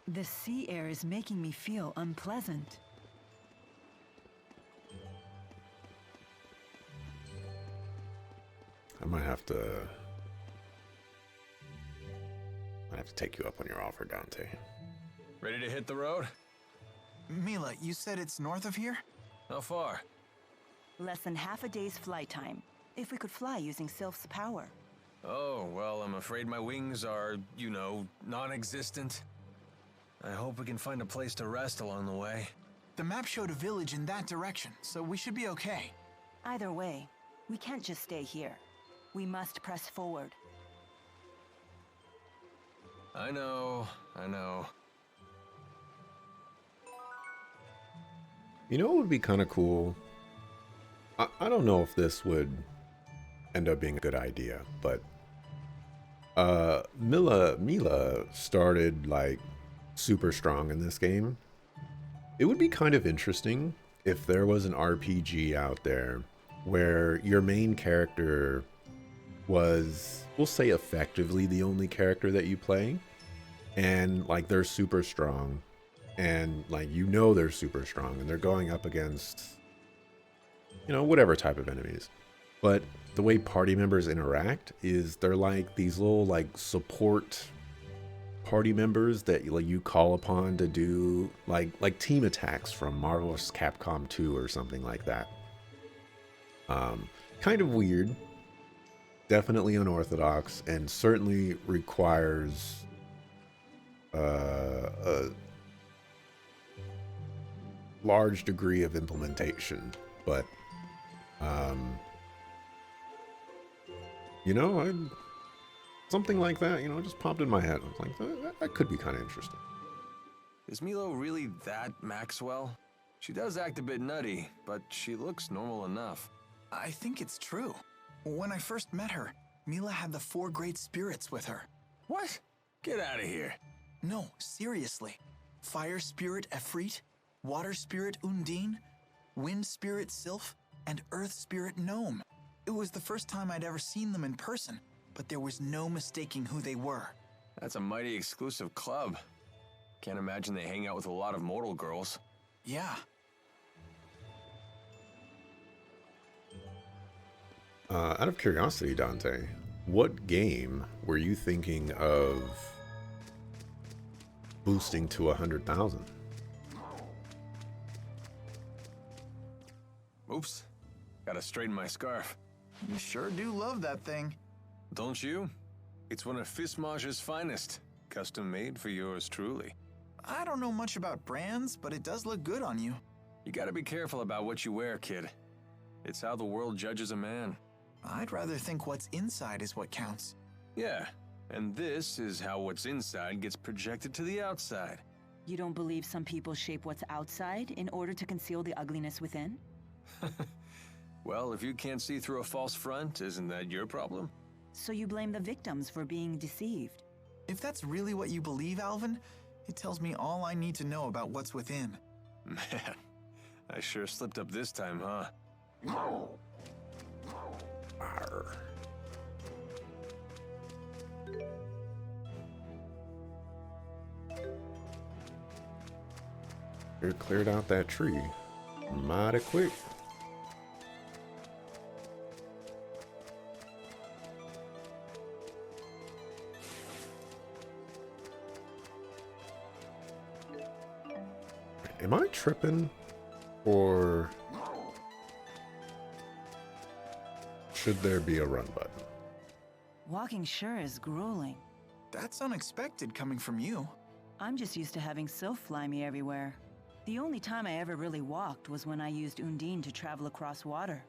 The sea air is making me feel unpleasant. I might have to take you up on your offer, Dante. Ready to hit the road? Mila, you said it's north of here? How far? Less than half a day's flight time, if we could fly using Sylph's power. Oh, well, I'm afraid my wings are, you know, non-existent. I hope we can find a place to rest along the way. The map showed a village in that direction, so we should be okay. Either way, we can't just stay here. We must press forward. I know. You know what would be kind of cool? I don't know if this would end up being a good idea, but Mila started like super strong in this game. It would be kind of interesting if there was an RPG out there where your main character was, we'll say, effectively the only character that you play, and like they're super strong, and like you know they're super strong, and they're going up against, you know, whatever type of enemies. But the way party members interact is they're like these little like support party members that like you call upon to do like team attacks from Marvel's Capcom 2 or something like that. Kind of weird, definitely unorthodox, and certainly requires a large degree of implementation, but you know, something like that, you know, just popped in my head. I was like, that could be kind of interesting. Is Milo really that Maxwell? She does act a bit nutty, but she looks normal enough. I think it's true. When I first met her, Mila had the 4 great spirits with her. What? Get out of here. No, seriously. Fire spirit Efreet, water spirit Undine, wind spirit Sylph, and earth spirit Gnome. It was the first time I'd ever seen them in person, but there was no mistaking who they were. That's a mighty exclusive club. Can't imagine they hang out with a lot of mortal girls. Yeah. Out of curiosity, Dante, what game were you thinking of boosting to 100,000? Oops. Gotta straighten my scarf. You sure do love that thing. Don't you? It's one of Fismage's finest. Custom made for yours truly. I don't know much about brands, but it does look good on you. You gotta be careful about what you wear, kid. It's how the world judges a man. I'd rather think what's inside is what counts. Yeah, and this is how what's inside gets projected to the outside. You don't believe some people shape what's outside in order to conceal the ugliness within? Well, if you can't see through a false front, isn't that your problem? So you blame the victims for being deceived? If that's really what you believe, Alvin, it tells me all I need to know about what's within. Man, I sure slipped up this time, huh? Arr. You cleared out that tree mighty quick. Am I tripping, or should there be a run button? Walking sure is grueling. That's unexpected coming from you. I'm just used to having Sylph fly me everywhere. The only time I ever really walked was when I used Undine to travel across water.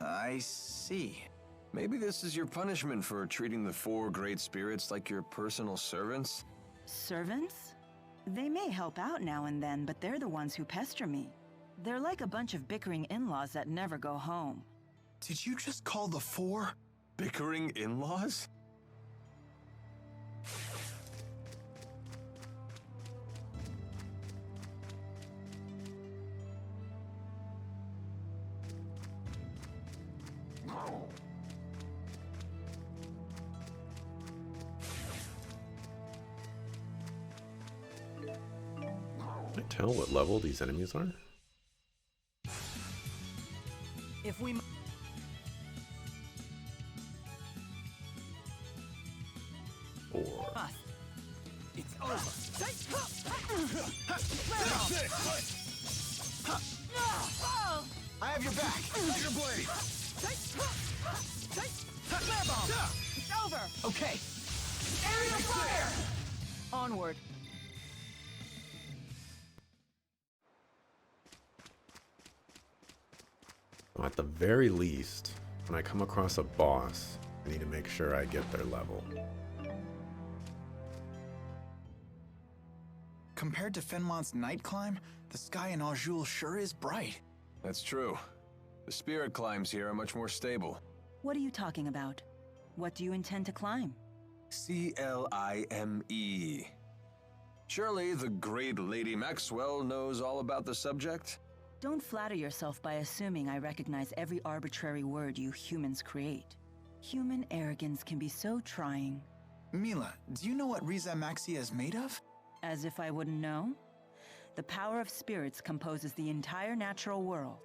I see. Maybe this is your punishment for treating the 4 great spirits like your personal servants? Servants? They may help out now and then, but they're the ones who pester me. They're like a bunch of bickering in-laws that never go home. Did you just call the 4? Bickering in-laws? Can I tell what level these enemies are? If we... Or... Us. It's over. I have your back. Your blade. It's over! Okay. Aerial fire! Onward. Well, at the very least, when I come across a boss, I need to make sure I get their level. Compared to Fenmont's night climb, the sky in Aujul sure is bright. That's true. The spirit climbs here are much more stable. What are you talking about? What do you intend to climb? Clime. Surely the great Lady Maxwell knows all about the subject? Don't flatter yourself by assuming I recognize every arbitrary word you humans create. Human arrogance can be so trying. Mila, do you know what Riza Maxia is made of? As if I wouldn't know? The power of spirits composes the entire natural world.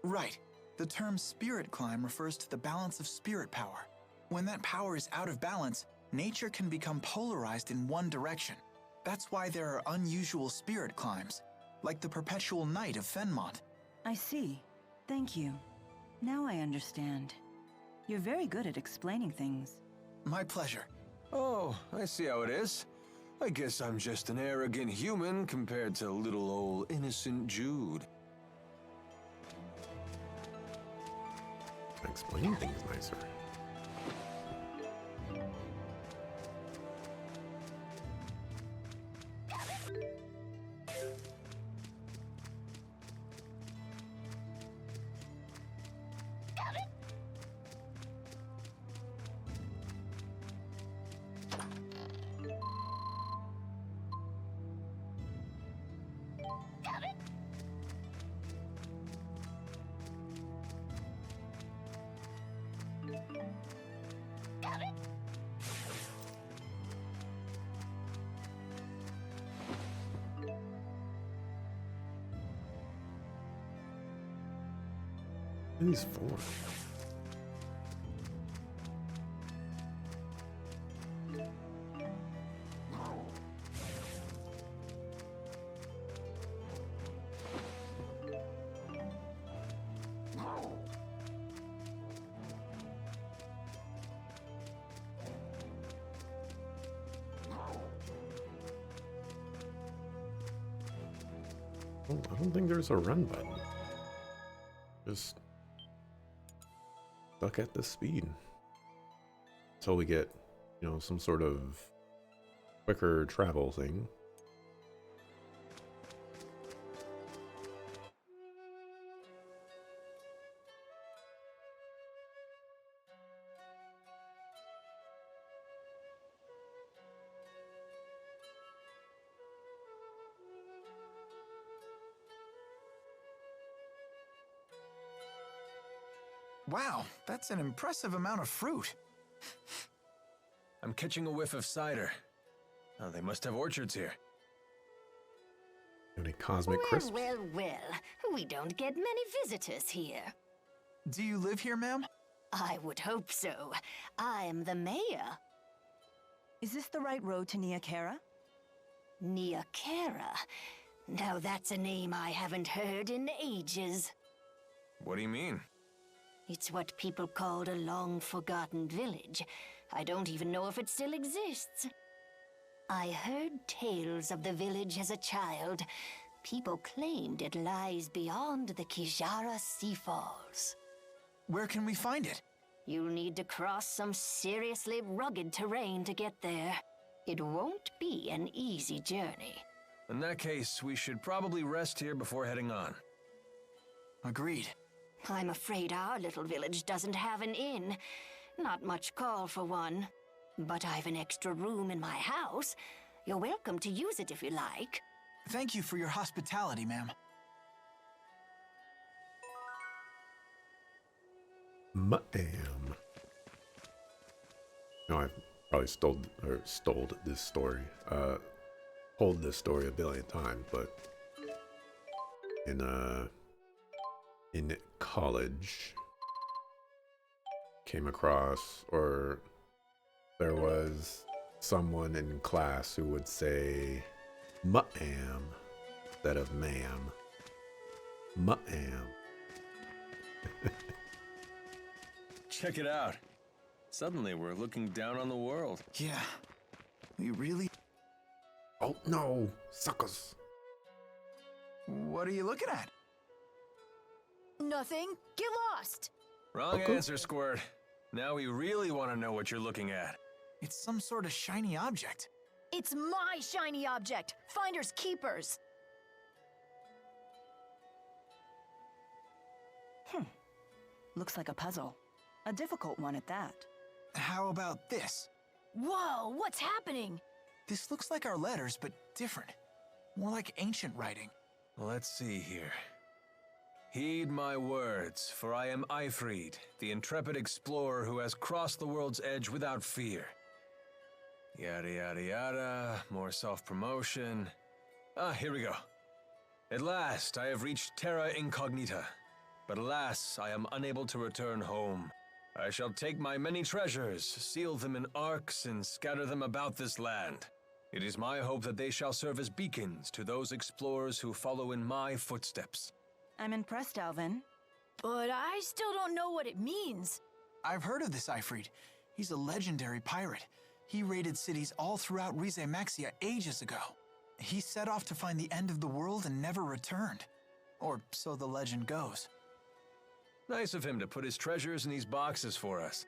Right. The term spirit climb refers to the balance of spirit power. When that power is out of balance, nature can become polarized in one direction. That's why there are unusual spirit climbs, like the perpetual night of Fenmont. I see. Thank you. Now I understand. You're very good at explaining things. My pleasure. Oh, I see how it is. I guess I'm just an arrogant human compared to little old innocent Jude. Explaining things nicer. What are these for? I don't think there's a run button. Just stuck at this speed until we get, you know, some sort of quicker travel thing. Wow, that's an impressive amount of fruit. I'm catching a whiff of cider. Oh, they must have orchards here. Any cosmic crisps? Well, we don't get many visitors here. Do you live here, ma'am? I would hope so. I'm the mayor. Is this the right road to Niakara? Niakara. Now that's a name I haven't heard in ages. What do you mean? It's what people called a long-forgotten village. I don't even know if it still exists. I heard tales of the village as a child. People claimed it lies beyond the Kijara Sea Falls. Where can we find it? You'll need to cross some seriously rugged terrain to get there. It won't be an easy journey. In that case, we should probably rest here before heading on. Agreed. I'm afraid our little village doesn't have an inn. Not much call for one. But I've an extra room in my house. You're welcome to use it if you like. Thank you for your hospitality, ma'am. Ma'am. No, I probably stole this story. Told this story a billion times, but in college came across, or there was someone in class who would say ma'am instead of ma'am. Ma'am. Check it out. Suddenly we're looking down on the world. Yeah, we really... Oh no, suckers. What are you looking at? Nothing. Get lost. Wrong Okay. answer, Squirt. Now we really want to know what you're looking at. It's some sort of shiny object. It's my shiny object. Finders keepers. Looks like a puzzle. A difficult one at that. How about this? Whoa, what's happening? This looks like our letters, but different. More like ancient writing. Let's see here. Heed my words, for I am Ifrid, the intrepid explorer who has crossed the world's edge without fear. Yada yada yada, more self-promotion. Here we go. At last, I have reached Terra Incognita. But alas, I am unable to return home. I shall take my many treasures, seal them in arks, and scatter them about this land. It is my hope that they shall serve as beacons to those explorers who follow in my footsteps. I'm impressed, Alvin. But I still don't know what it means. I've heard of this Ifrid. He's a legendary pirate. He raided cities all throughout Rize Maxia ages ago. He set off to find the end of the world and never returned. Or so the legend goes. Nice of him to put his treasures in these boxes for us.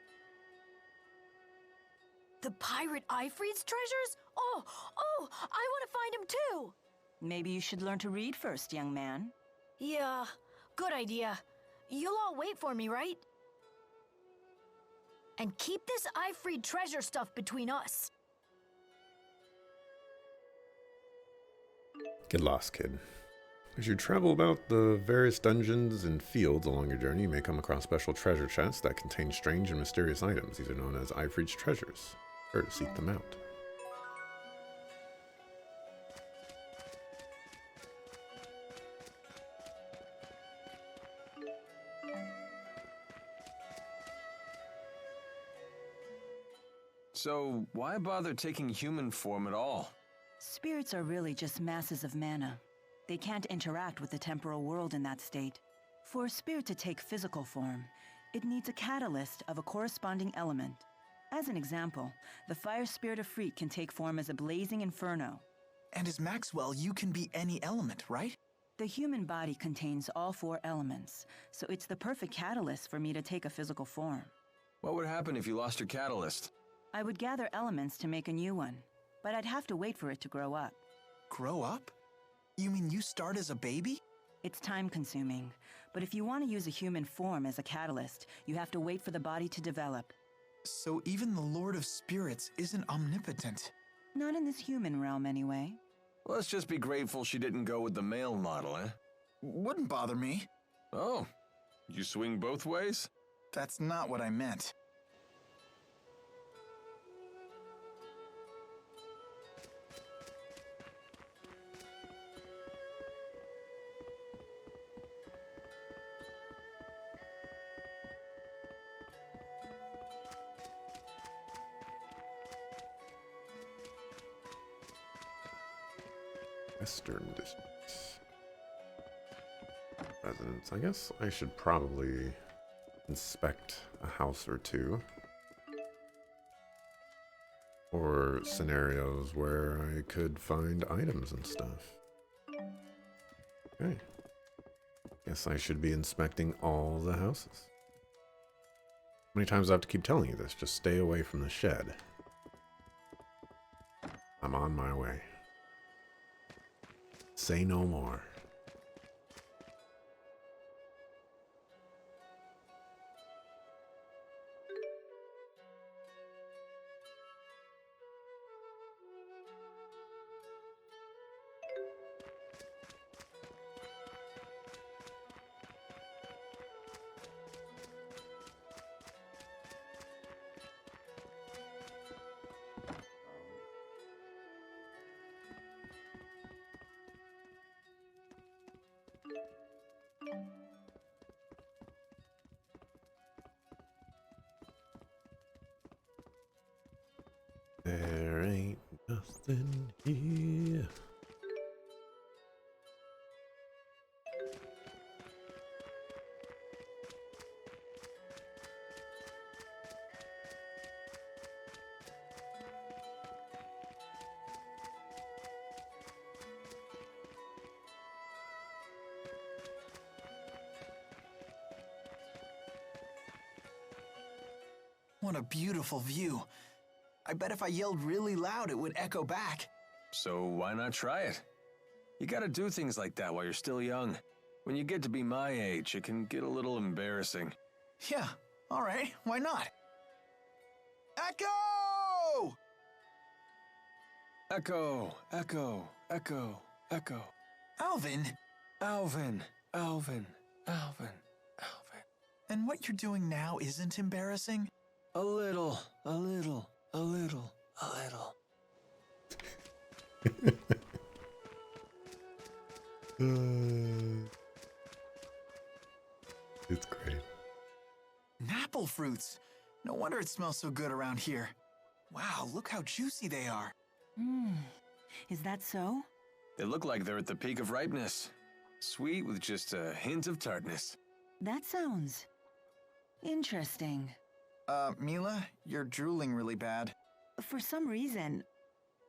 The pirate Ifrid's treasures? Oh, I want to find him too. Maybe you should learn to read first, young man. Yeah, good idea. You'll all wait for me, right? And keep this Ifrid treasure stuff between us. Get lost, kid. As you travel about the various dungeons and fields along your journey, you may come across special treasure chests that contain strange and mysterious items. These are known as Ifrid's treasures. Or to seek them out. So, why bother taking human form at all? Spirits are really just masses of mana. They can't interact with the temporal world in that state. For a spirit to take physical form, it needs a catalyst of a corresponding element. As an example, the fire spirit of Freet can take form as a blazing inferno. And as Maxwell, you can be any element, right? The human body contains all 4 elements, so it's the perfect catalyst for me to take a physical form. What would happen if you lost your catalyst? I would gather elements to make a new one, but I'd have to wait for it to grow up. Grow up? You mean you start as a baby? It's time-consuming, but if you want to use a human form as a catalyst, you have to wait for the body to develop. So even the Lord of Spirits isn't omnipotent. Not in this human realm, anyway. Let's just be grateful she didn't go with the male model, eh? Wouldn't bother me. Oh, you swing both ways? That's not what I meant. Western districts. Residence. I guess I should probably inspect a house or two. Or scenarios where I could find items and stuff. Okay. Guess I should be inspecting all the houses. How many times do I have to keep telling you this? Just stay away from the shed. I'm on my way. Say no more. Nothing here. What a beautiful view. I bet if I yelled really loud, it would echo back. So why not try it? You gotta do things like that while you're still young. When you get to be my age, it can get a little embarrassing. Yeah, all right, why not? Echo! Echo, echo, echo, echo. Alvin, Alvin, Alvin, Alvin, Alvin. and what you're doing now isn't embarrassing? A little, a little, a little, a little. It's great. Apple fruits. No wonder it smells so good around here. Wow, look how juicy they are. Is that so? They look like they're at the peak of ripeness. Sweet with just a hint of tartness. That sounds interesting. Mila, you're drooling really bad. For some reason,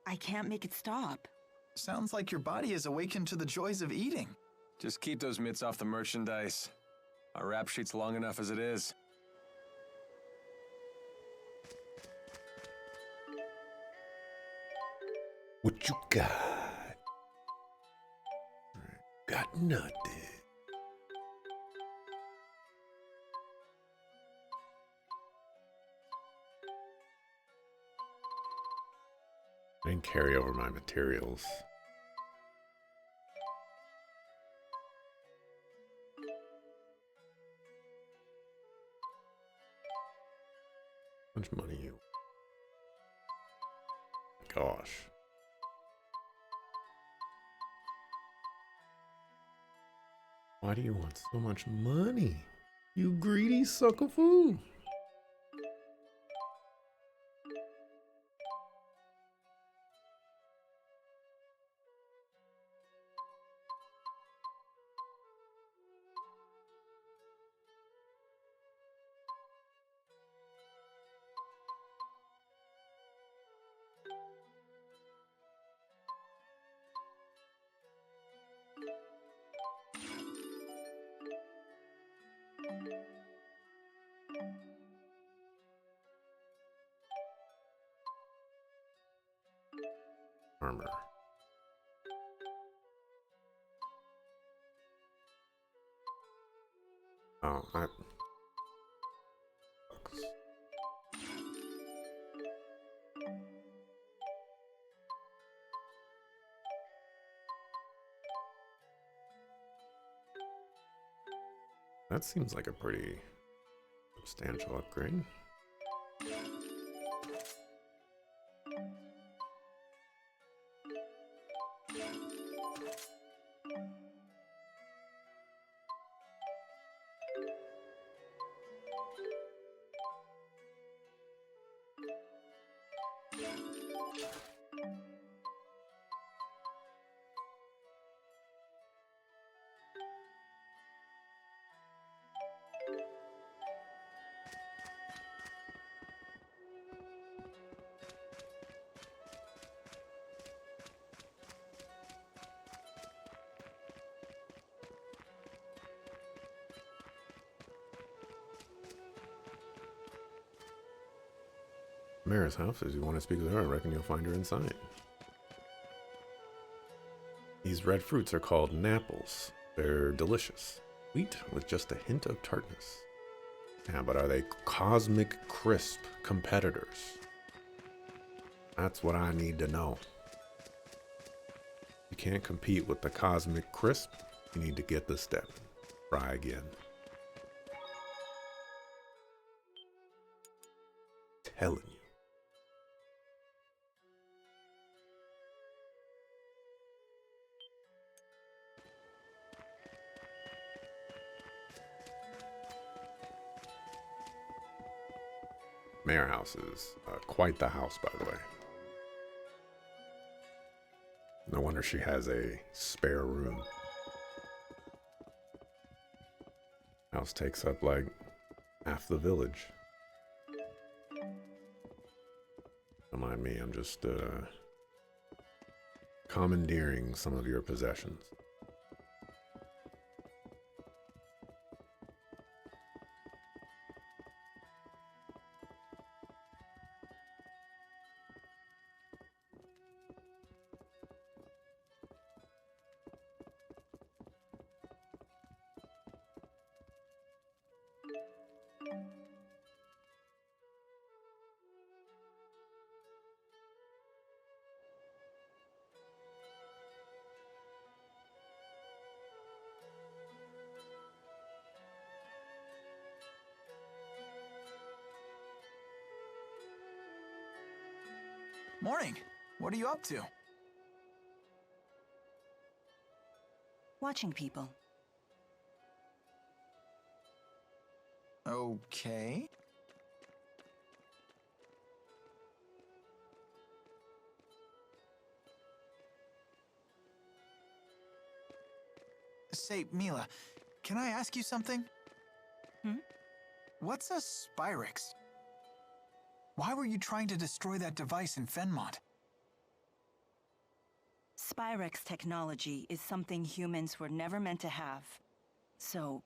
I can't make it stop. Sounds like your body is awakened to the joys of eating. Just keep those mitts off the merchandise. Our rap sheet's long enough as it is. What you got? Got nothing. I didn't carry over my materials. How much money you? Gosh. Why do you want so much money? You greedy sucker fool. Armor. Oh, that seems like a pretty substantial upgrade. Mara's house. If you want to speak with her, I reckon you'll find her inside. These red fruits are called napples. They're delicious. Sweet with just a hint of tartness. Yeah, but are they cosmic crisp competitors? That's what I need to know. You can't compete with the cosmic crisp. You need to get the step. Try again. Telling you. Mayor house is quite the house, by the way. No wonder she has a spare room. House takes up like half the village. Don't mind me, I'm just commandeering some of your possessions. Morning. What are you up to? Watching people. Okay. Say, Mila, can I ask you something? Hmm? What's a Spyrix? Why were you trying to destroy that device in Fenmont? Spyrex technology is something humans were never meant to have. So,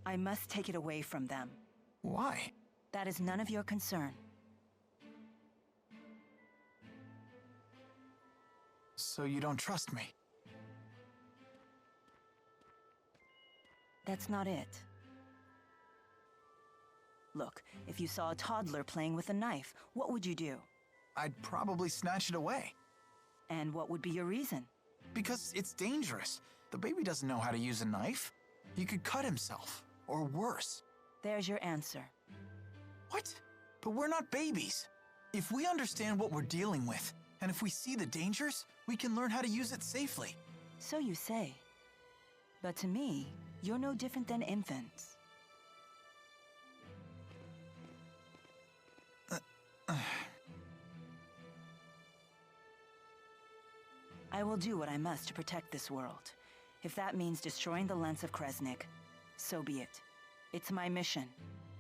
I must take it away from them. Why? That is none of your concern. So you don't trust me? That's not it. Look, if you saw a toddler playing with a knife, what would you do? I'd probably snatch it away. And what would be your reason? Because it's dangerous. The baby doesn't know how to use a knife. He could cut himself, or worse. There's your answer. What? But we're not babies. If we understand what we're dealing with, and if we see the dangers, we can learn how to use it safely. So you say. But to me, you're no different than infants. I will do what I must to protect this world. If that means destroying the lens of Kresnik, so be it. It's my mission.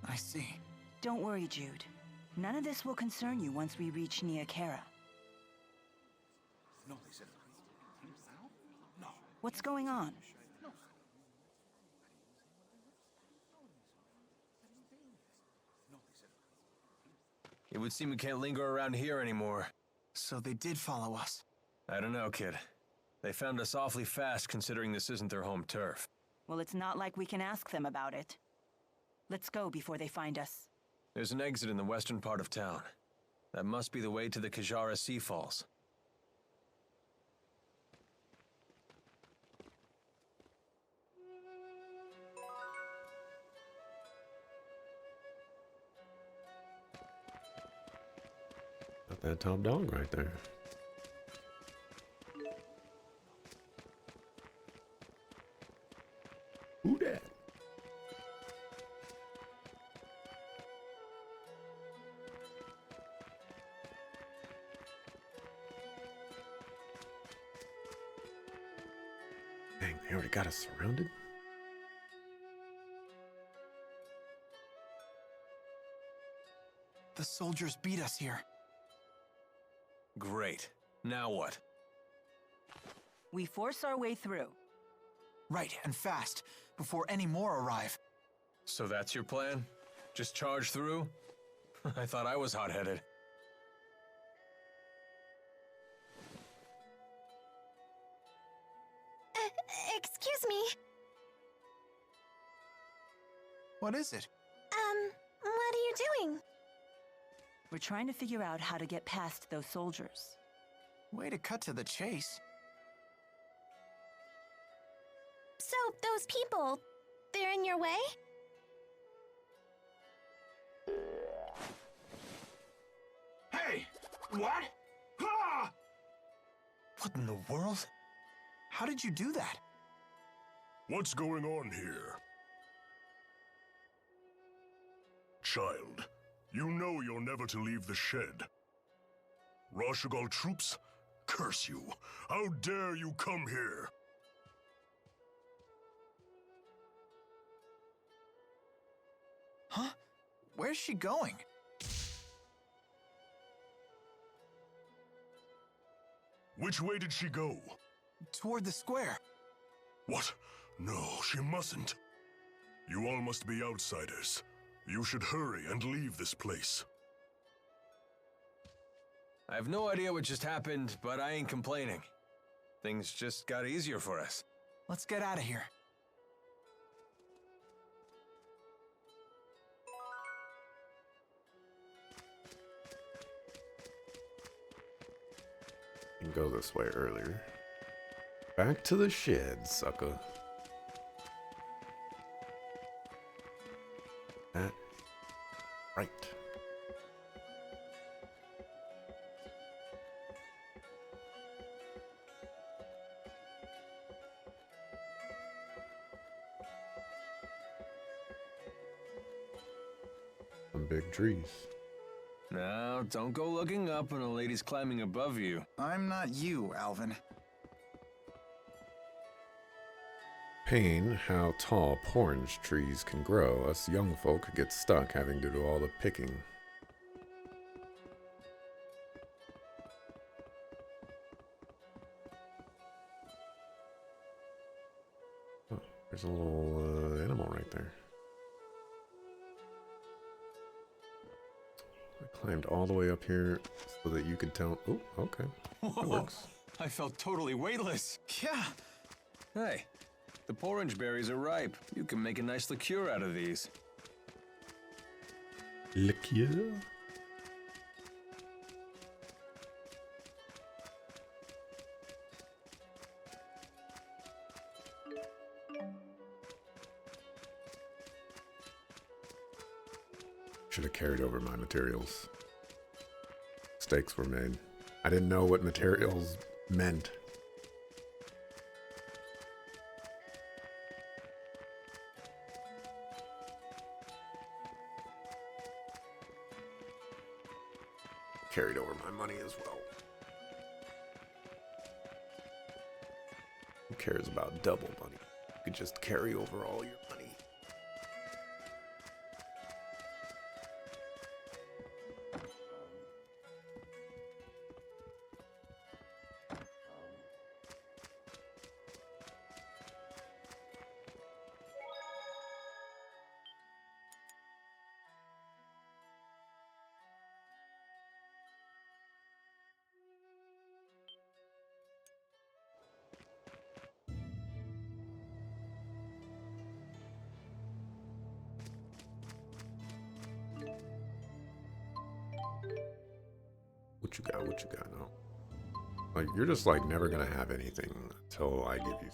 I see. Don't worry, Jude. None of this will concern you once we reach Nia Khera. What's going on? It would seem we can't linger around here anymore. So they did follow us. I don't know, kid. They found us awfully fast considering this isn't their home turf. Well, it's not like we can ask them about it. Let's go before they find us. There's an exit in the western part of town. That must be the way to the Kajara Sea Falls. Got that top dog right there. Who dat? Dang, they already got us surrounded? The soldiers beat us here. Great. Now what? We force our way through. Right, and fast, before any more arrive. So that's your plan? Just charge through? I thought I was hot-headed. Excuse me. What is it? What are you doing? We're trying to figure out how to get past those soldiers. Way to cut to the chase. So, those people, they're in your way? Hey! What? Ah! What in the world? How did you do that? What's going on here? Child, you know you're never to leave the shed. Rashugal troops, Curse you! How dare you come here? Huh? Where's she going? Which way did she go? Toward the square. What? No, she mustn't. You all must be outsiders. You should hurry and leave this place. I have no idea what just happened, but I ain't complaining. Things just got easier for us. Let's get out of here. You can go this way earlier. Back to the shed, sucker. That right. Some big trees. Now, don't go looking up when a lady's climbing above you. I'm not you, Alvin. Pain how tall orange trees can grow. Us young folk get stuck having to do all the picking. Oh, there's a little animal right there. I climbed all the way up here so that you could tell. Oh, okay. That works. I felt totally weightless. Yeah. Hey, the orange berries are ripe. You can make a nice liqueur out of these. Liqueur? Should have carried over my materials. Mistakes were made. I didn't know what materials meant. Carried over my money as well. Who cares about double money? You could just carry over all your money. What you got? What you got now? Like, you're just like never gonna have anything until I give you.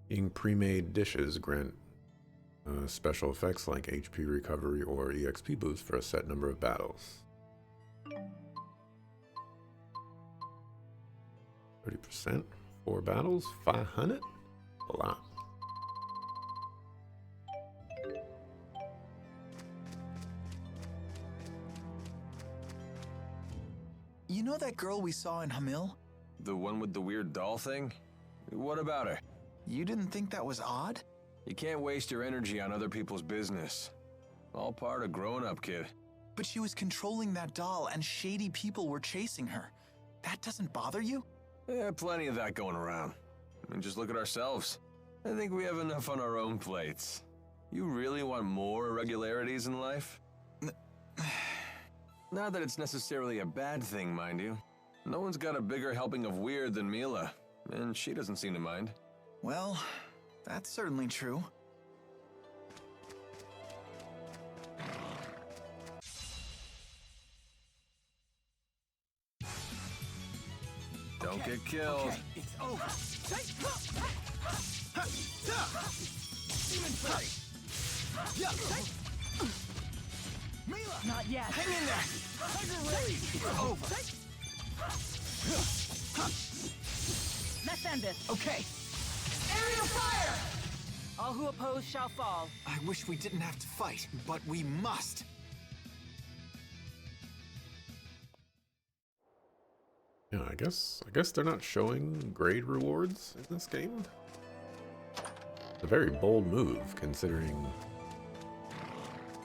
Eating pre-made dishes grant special effects like HP recovery or EXP boost for a set number of battles. 30%, 4 battles, 500? A lot. You know that girl we saw in Hamil? The one with the weird doll thing? What about her? You didn't think that was odd? You can't waste your energy on other people's business. All part of growing up, kid. But she was controlling that doll and shady people were chasing her. That doesn't bother you? Yeah, plenty of that going around. I mean, just look at ourselves. I think we have enough on our own plates. You really want more irregularities in life? Not that it's necessarily a bad thing, mind you. No one's got a bigger helping of weird than Mila, and she doesn't seem to mind. Well, that's certainly true. Don't get killed. Okay, it's over. Demon Flurry! Mila! Not yet. Hang in there! Tiger Rage! It's over! Let's end this. Okay. Aerial fire! All who oppose shall fall. I wish we didn't have to fight, but we must. Yeah, I guess they're not showing grade rewards in this game. It's a very bold move, considering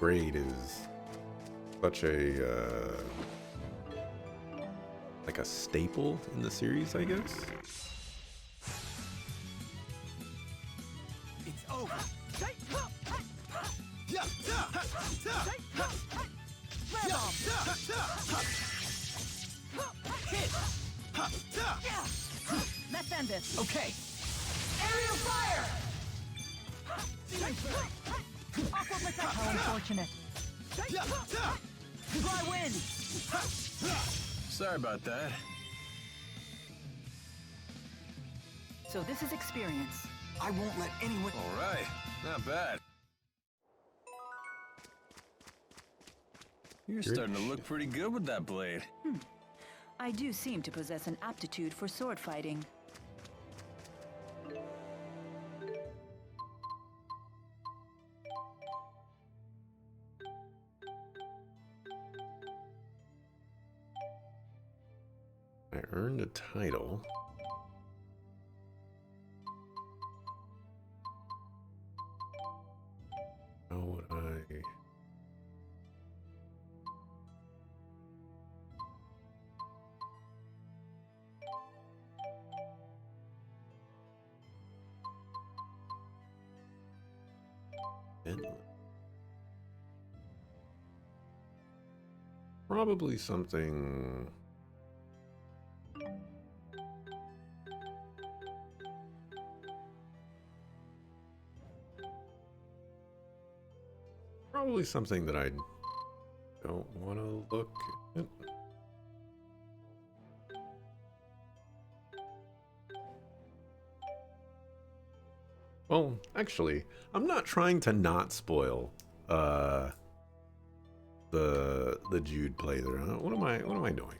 grade is such a like a staple in the series, I guess. It's over. Let's end this. Okay. Aerial fire! Aqua protect. How unfortunate. Fly wind. Sorry about that. So this is experience. I won't let anyone. All right, not bad. You're starting to look pretty good with that blade. I do seem to possess an aptitude for sword fighting. I earned a title. How would I... Probably something... Probably something that I don't want to look at. Well, actually, I'm not trying to not spoil the Jude playthrough. What am I doing?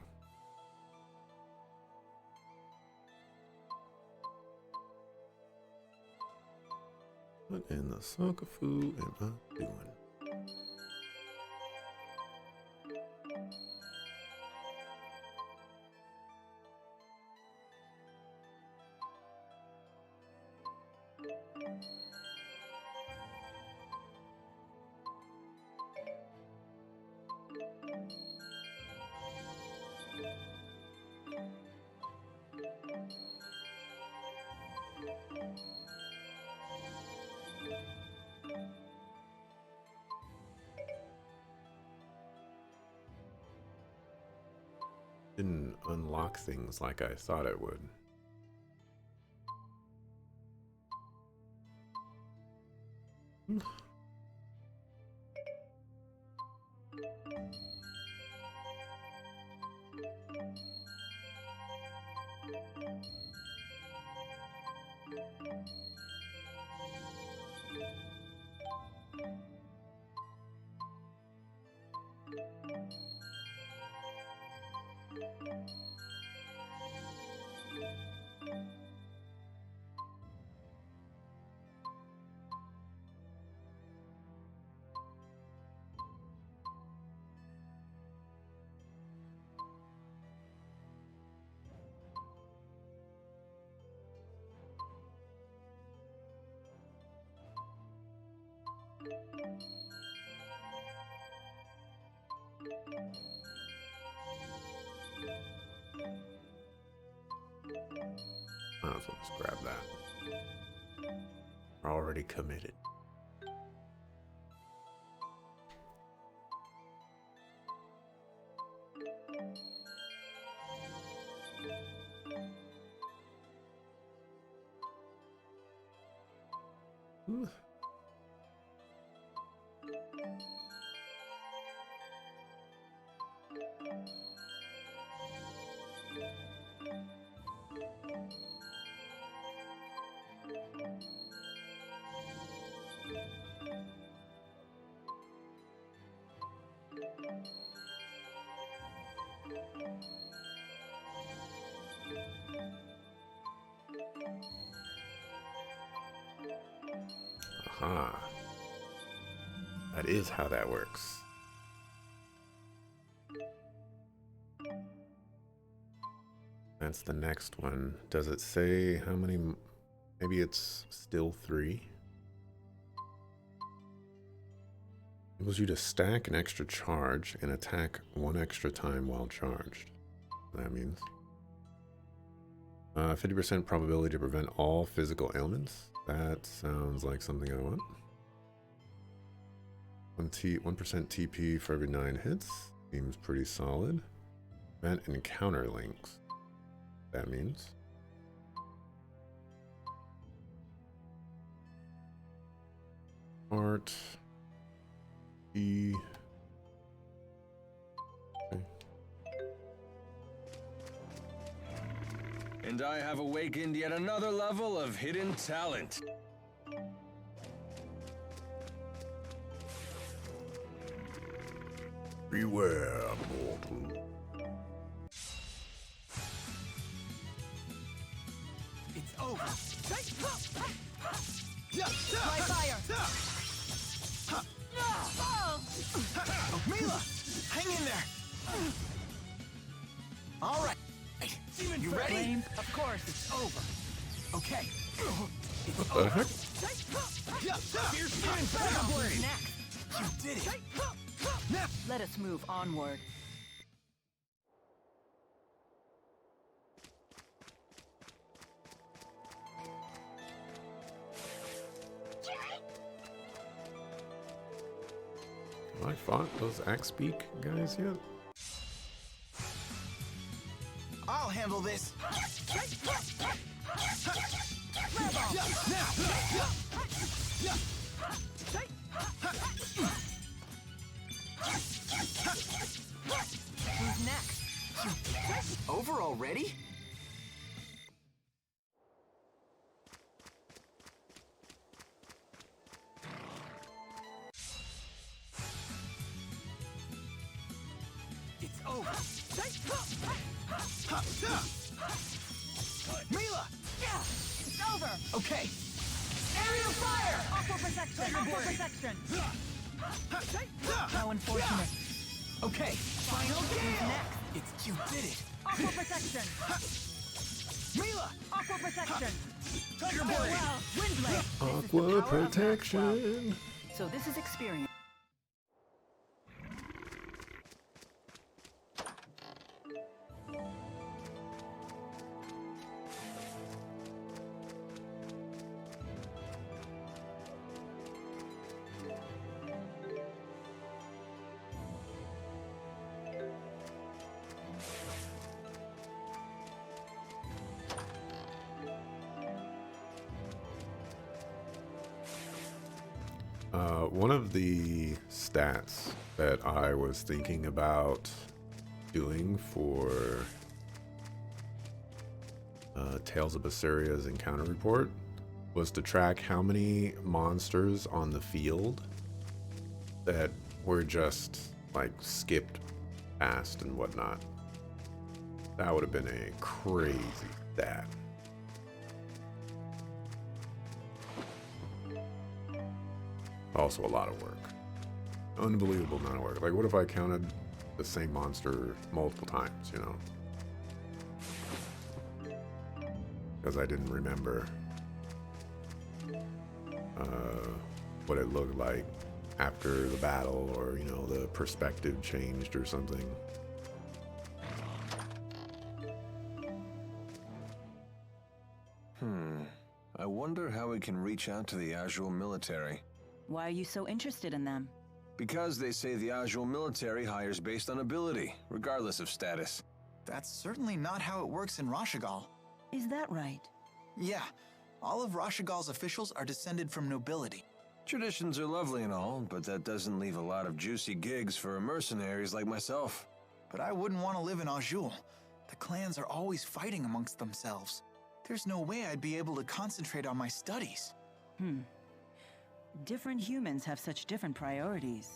What in the Sokafu am I doing? Didn't unlock things like I thought it would. Might as well just grab that. We're already committed. Ooh. Aha. That is how that works. That's the next one. Does it say how many? Maybe it's still 3. Enables you to stack an extra charge and attack 1 extra time while charged. That means 50% probability to prevent all physical ailments. That sounds like something I want. 1% TP for every 9 hits. Seems pretty solid. Prevent encounter links. That means art E. Okay. And I have awakened yet another level of hidden talent. Beware, mortal. It's over. My fire! Oh, Mila! Hang in there! All right. You ready? Flame, of course. It's over. Okay. It's What the over. heck? Here's Demon Fire Blade! You did it! Let us move onward. Have I fought those axe beak guys yet? I'll handle this. Who's next? Over already? It's over. Mila! It's over! Okay. Aerial fire! Aqua protection! Aqua protection! How unfortunate. Okay. Final gale! It's you did it. Aqua protection! Mila! Aqua protection! Tiger Blade! Wind blade. Aqua protection. So this is experience. One of the stats that I was thinking about doing for Tales of Bessaria's encounter report was to track how many monsters on the field that were just like skipped past and whatnot. That would have been a crazy stat. Also a lot of work. Unbelievable amount of work. Like, what if I counted the same monster multiple times, you know? Because I didn't remember what it looked like after the battle, or, you know, the perspective changed or something. I wonder how we can reach out to the Azul military. Why are you so interested in them? Because they say the Azul military hires based on ability, regardless of status. That's certainly not how it works in Rashagal. Is that right? Yeah, all of Rashagal's officials are descended from nobility. Traditions are lovely and all, but that doesn't leave a lot of juicy gigs for mercenaries like myself. But I wouldn't want to live in Azul. The clans are always fighting amongst themselves. There's no way I'd be able to concentrate on my studies. Different humans have such different priorities.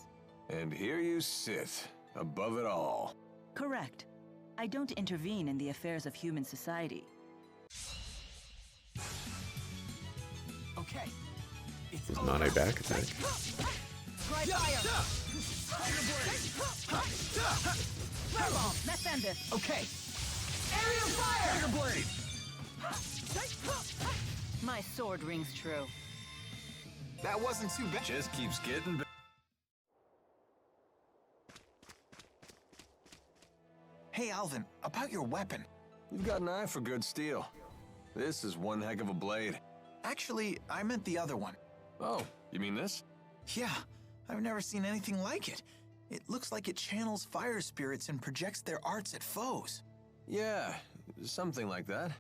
And here you sit, above it all. Correct. I don't intervene in the affairs of human society. Okay. It's It's not a back attack. Dry fire! Fireball! Let's end this! Okay. Area fire! Dagger blade! My sword rings true. That wasn't too bad. Just keeps getting better. Hey, Alvin, about your weapon. You've got an eye for good steel. This is one heck of a blade. Actually, I meant the other one. Oh, you mean this? Yeah, I've never seen anything like it. It looks like it channels fire spirits and projects their arts at foes. Yeah, something like that.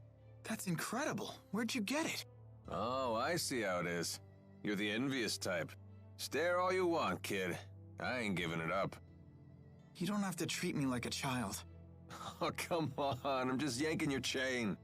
That's incredible. Where'd you get it? Oh, I see how it is. You're the envious type. Stare all you want, kid. I ain't giving it up. You don't have to treat me like a child. Oh, come on. I'm just yanking your chain.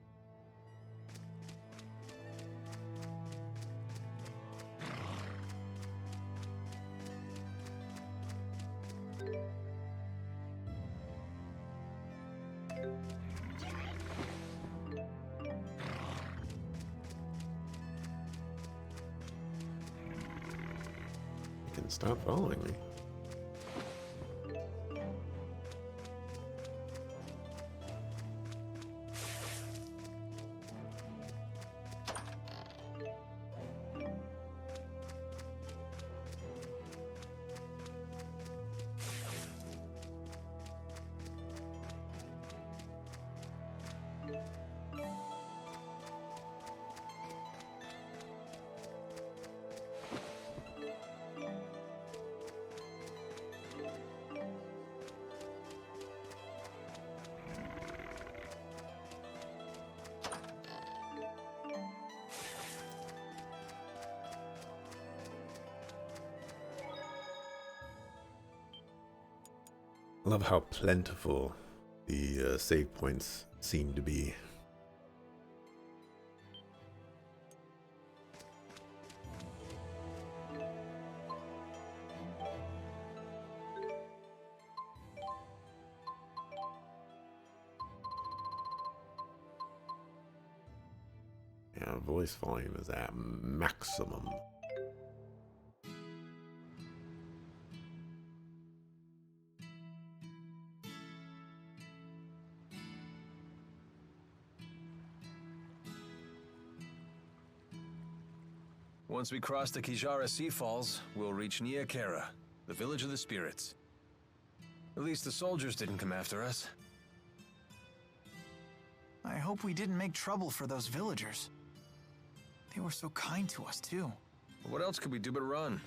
You can stop following me. I love how plentiful the save points seem to be. Yeah, voice volume is at maximum. Once we cross the Kijara Sea Falls, we'll reach Niakara, the village of the spirits. At least the soldiers didn't come after us. I hope we didn't make trouble for those villagers. They were so kind to us, too. What else could we do but run?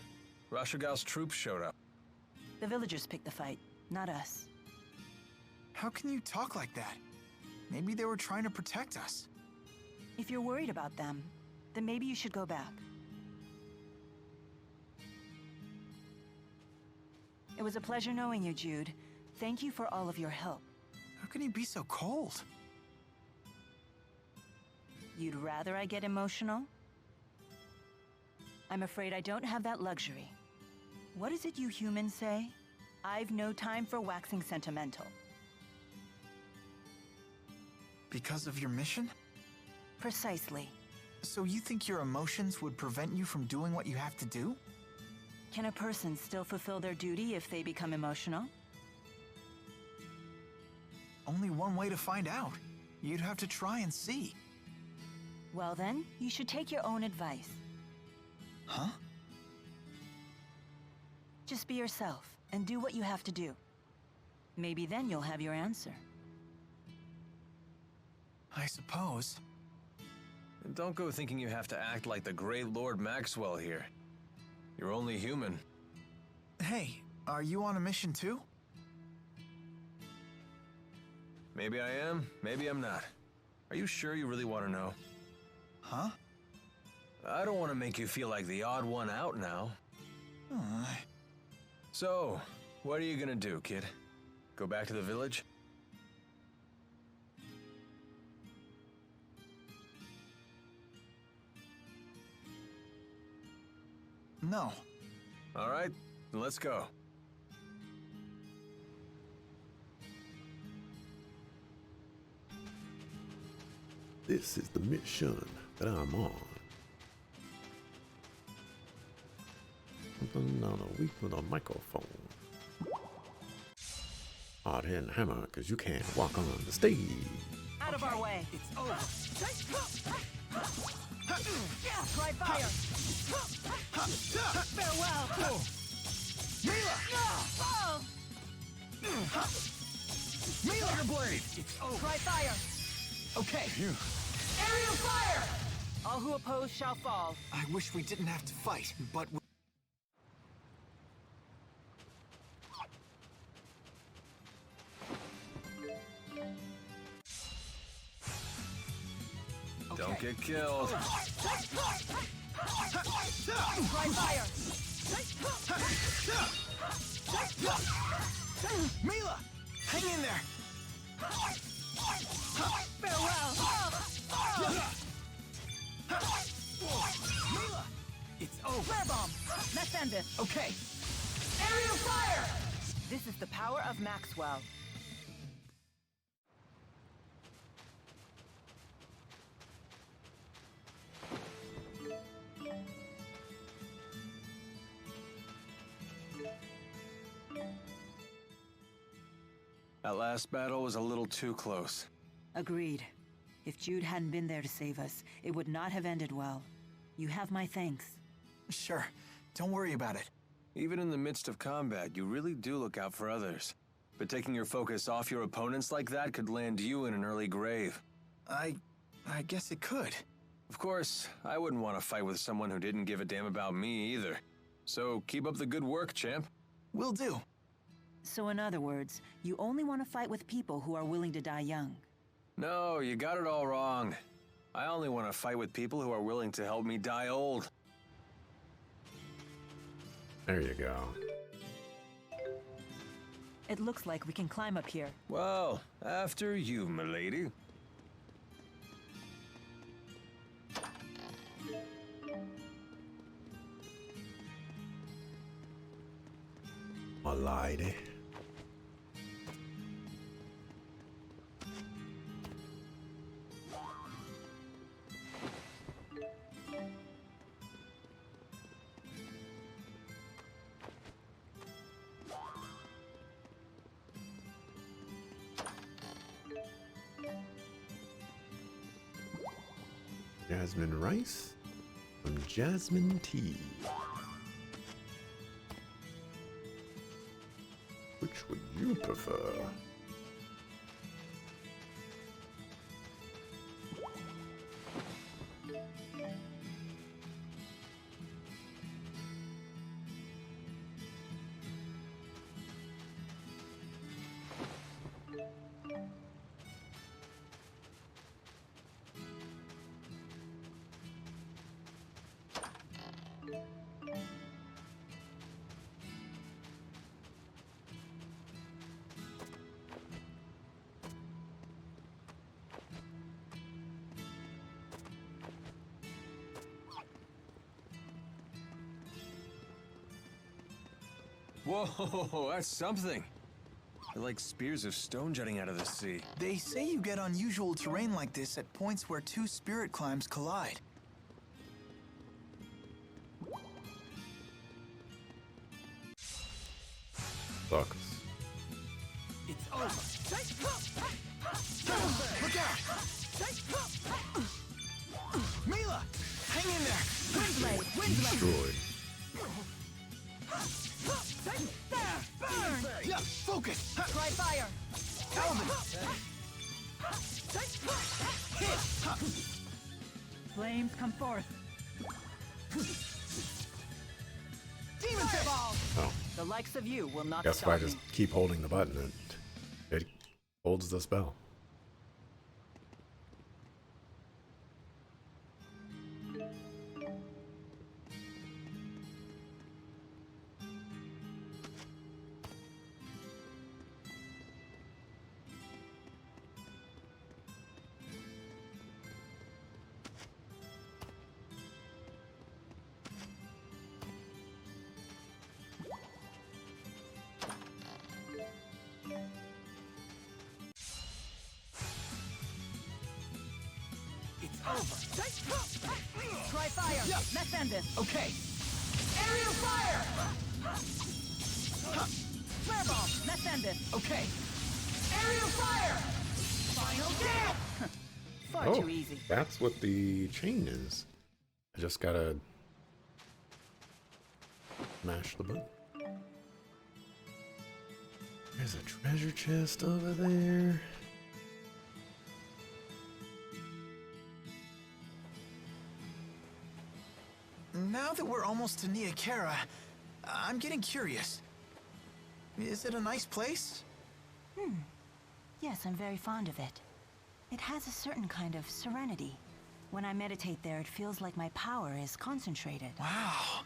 Rashigal's troops showed up. The villagers picked the fight, not us. How can you talk like that? Maybe they were trying to protect us. If you're worried about them, then maybe you should go back. It was a pleasure knowing you, Jude. Thank you for all of your help. How can you be so cold? You'd rather I get emotional? I'm afraid I don't have that luxury. What is it you humans say? I've no time for waxing sentimental. Because of your mission? Precisely. So you think your emotions would prevent you from doing what you have to do? Can a person still fulfill their duty if they become emotional? Only one way to find out. You'd have to try and see. Well then, you should take your own advice. Huh? Just be yourself and do what you have to do. Maybe then you'll have your answer. I suppose. And don't go thinking you have to act like the great Lord Maxwell here. You're only human. Hey, are you on a mission too? Maybe I am, maybe I'm not. Are you sure you really want to know? Huh? I don't want to make you feel like the odd one out now. Uh, So, what are you gonna do, kid? Go back to the village? no. All right, then let's go. This is the mission that I'm on. Something on a week with a microphone. Hard hit and hammer, cause you can't walk on the stage. out of our way. It's over. Try fire. Farewell. Mila! Oh! Mila! Your blade! It's over. Try fire. Okay. Aerial fire! All who oppose shall fall. I wish we didn't have to fight, but Don't get killed. Try fire. Mila! Hang in there! Farewell. Mila! It's over. Flare bomb. Let's end this. Okay. Aerial fire! This is the power of Maxwell. That last battle was a little too close. Agreed. If Jude hadn't been there to save us, it would not have ended well. You have my thanks. Sure. Don't worry about it. Even in the midst of combat, you really do look out for others. But taking your focus off your opponents like that could land you in an early grave. I guess it could. Of course, I wouldn't want to fight with someone who didn't give a damn about me either. So keep up the good work, champ. Will do. So in other words, you only want to fight with people who are willing to die young. No, you got it all wrong. I only want to fight with people who are willing to help me die old. There you go. It looks like we can climb up here. Well, after you, milady. My lady. Jasmine rice from jasmine tea. Which would you prefer? Whoa, that's something. They're like spears of stone jutting out of the sea. They say you get unusual terrain like this at points where two spirit climbs collide. Sucks. It's over. Look out! Mila! Hang in there! Windblade! Windblade! Destroyed. Burn! Yeah, focus! Try fire! Element! Hit! Flames come forth. Demon Fireball! Oh, The likes of you will not guess if stop I just me. keep holding the button, it holds the spell. It's over. Try fire! Yeah. Let's end this! Okay. Aerial fire! Flare bomb! Let's end this! Okay. Aerial fire! Far Oh, too easy. that's what the chain is. I just gotta mash the button. There's a treasure chest over there. Now that we're almost to Niakara, I'm getting curious. Is it a nice place? Yes, I'm very fond of it. It has a certain kind of serenity. When I meditate there, it feels like my power is concentrated. Wow.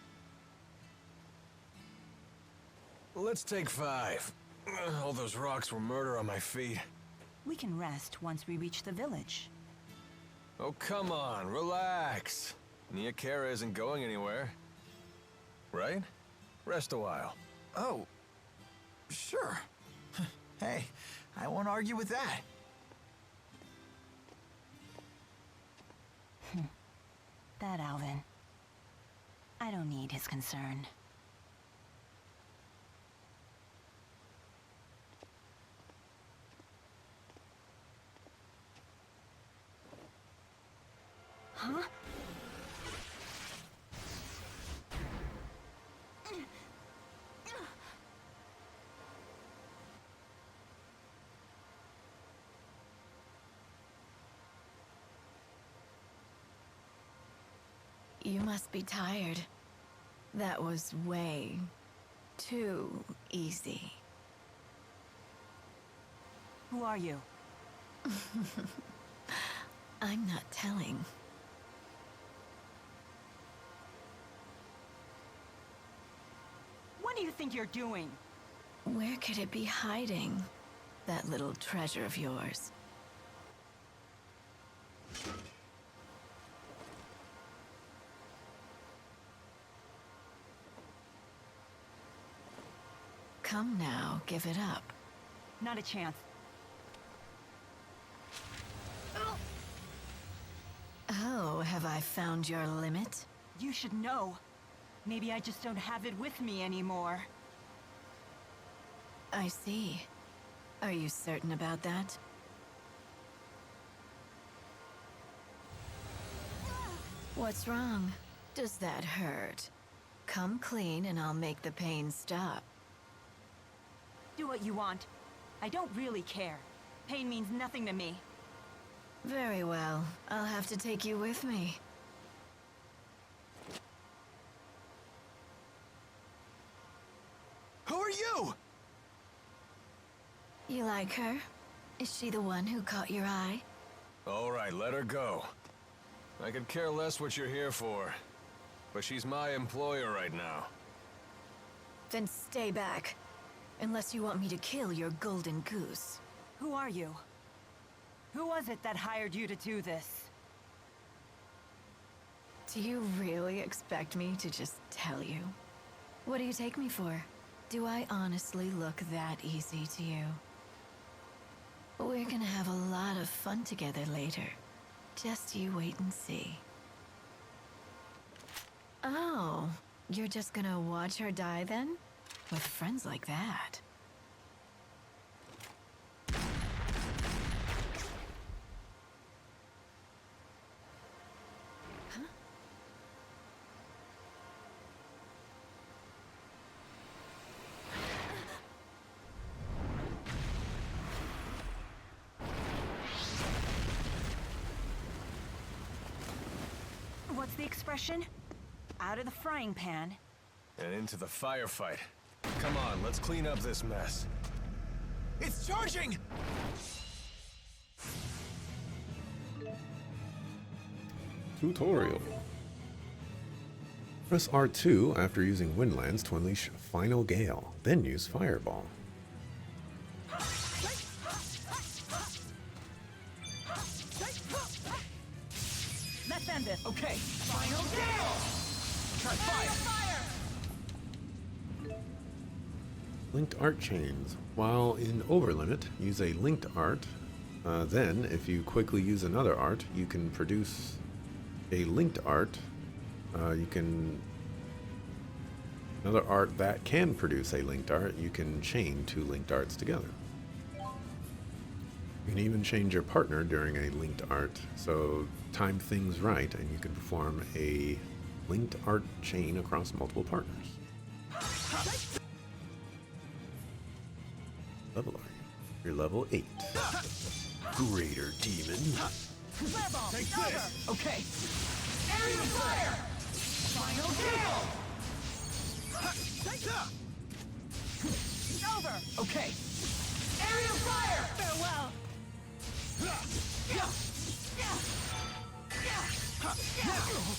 Let's take 5. All those rocks were murder on my feet. We can rest once we reach the village. Oh, come on, relax. Niakara isn't going anywhere. Right? Rest a while. Oh, sure. Hey, I won't argue with that. That Alvin. I don't need his concern. Huh? You must be tired. That was way too easy. Who are you? I'm not telling. What do you think you're doing? Where could it be hiding? That little treasure of yours. Come now, give it up. Not a chance. Oh, have I found your limit? You should know. Maybe I just don't have it with me anymore. I see. Are you certain about that? What's wrong? Does that hurt? Come clean and I'll make the pain stop. Do what you want. I don't really care. Pain means nothing to me. Very well. I'll have to take you with me. Who are you? You like her? Is she the one who caught your eye? All right, let her go. I could care less what you're here for. But she's my employer right now. Then stay back. Unless you want me to kill your golden goose. Who are you? Who was it that hired you to do this? Do you really expect me to just tell you? What do you take me for? Do I honestly look that easy to you? We're gonna have a lot of fun together later. Just you wait and see. Oh, you're just gonna watch her die then? With friends like that? What's the expression? Out of the frying pan. And into the firefight. Come on, let's clean up this mess. It's charging! Tutorial. Press R2 after using Windlands to unleash Final Gale, then use Fireball. Let's end this. Okay, final gale! Try fire! Linked art chains. While in Overlimit, use a linked art. Then, if you quickly use another art, you can produce a linked art. Another art that can produce a linked art, you can chain two linked arts together. You can even change your partner during a linked art, so time things right and you can perform a linked art chain across multiple partners. Level are you? You're level 8. Greater Demon. Take this! Okay. Area fire! Final kill! It's over! Okay. Area fire! Farewell!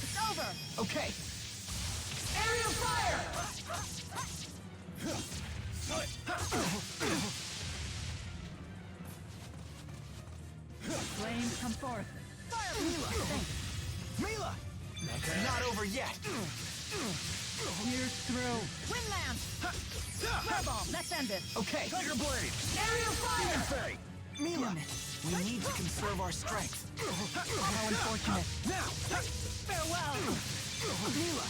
It's over! Okay. Area fire! Flames come forth. Fire, Mila! Thanks. Mila! Okay. Not over yet. Pierce through. Windland! Fireball, let's end this. Okay. Tiger Blade! Area fire! Mila, Damn it. we need to conserve our strength. How unfortunate. Now! Farewell! Mila,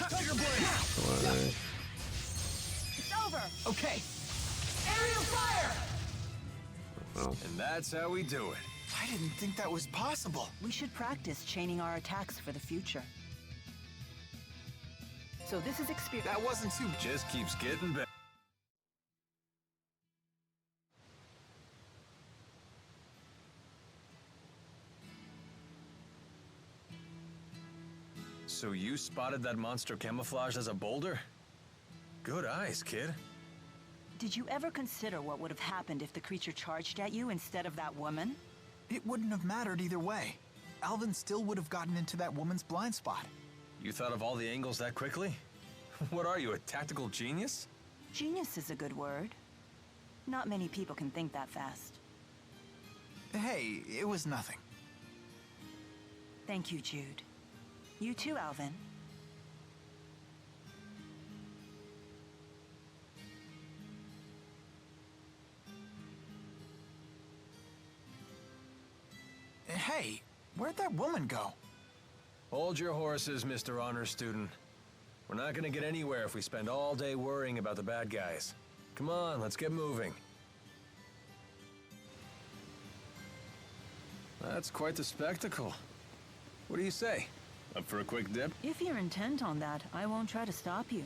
Tiger Blade! It's over! Okay. Area fire! Well, And that's how we do it. I didn't think that was possible. We should practice chaining our attacks for the future. So this is experience. That wasn't too... Just keeps getting better. So you spotted that monster camouflaged as a boulder? Good eyes, kid. Did you ever consider what would have happened if the creature charged at you instead of that woman? It wouldn't have mattered either way. Alvin still would have gotten into that woman's blind spot. You thought of all the angles that quickly? What are you, a tactical genius? Genius is a good word. Not many people can think that fast. Hey, it was nothing. Thank you, Jude. You too, Alvin. Hey, where'd that woman go? Hold your horses, Mr. Honor Student. We're not gonna get anywhere if we spend all day worrying about the bad guys. Come on, let's get moving. That's quite the spectacle. What do you say? Up for a quick dip? If you're intent on that, I won't try to stop you.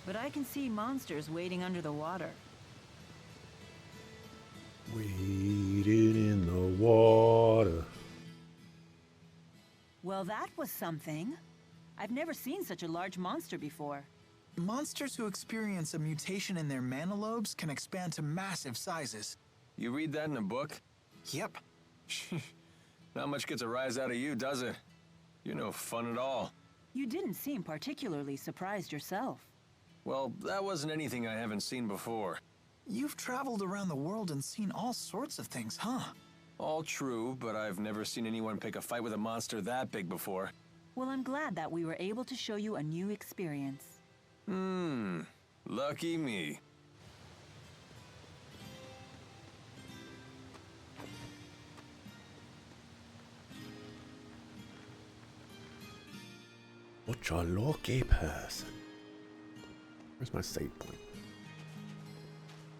But I can see monsters waiting under the water. waded in the water. Well, that was something. I've never seen such a large monster before. Monsters who experience a mutation in their mana lobes can expand to massive sizes. You read that in a book? Yep. Not much gets a rise out of you, does it? You're no fun at all. You didn't seem particularly surprised yourself. Well, that wasn't anything I haven't seen before. You've traveled around the world and seen all sorts of things, huh? All true, but I've never seen anyone pick a fight with a monster that big before. Well, I'm glad that we were able to show you a new experience. Lucky me. What a lucky person. Where's my save point?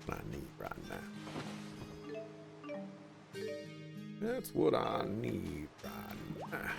What I need right now. That's what I need right now.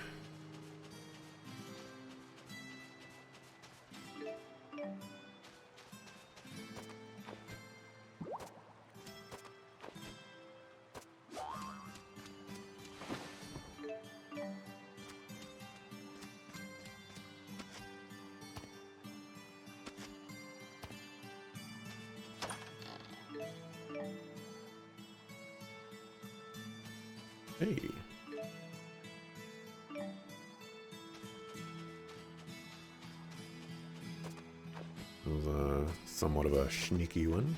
Hey. That was somewhat of a sneaky one.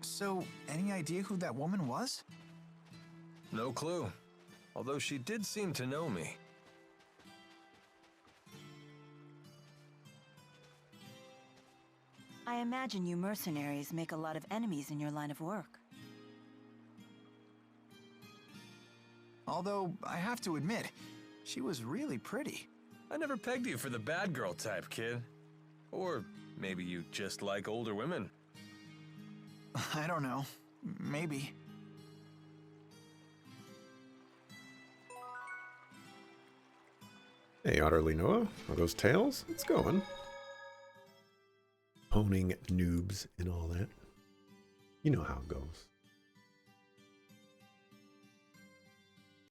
So, any idea who that woman was? No clue. although she did seem to know me. I imagine you mercenaries make a lot of enemies in your line of work. Although, I have to admit, she was really pretty. I never pegged you for the bad girl type, kid. Or maybe you just like older women. I don't know. Maybe. Hey, Otterly Noah, are those tails? It's going. Honing noobs and all that. You know how it goes.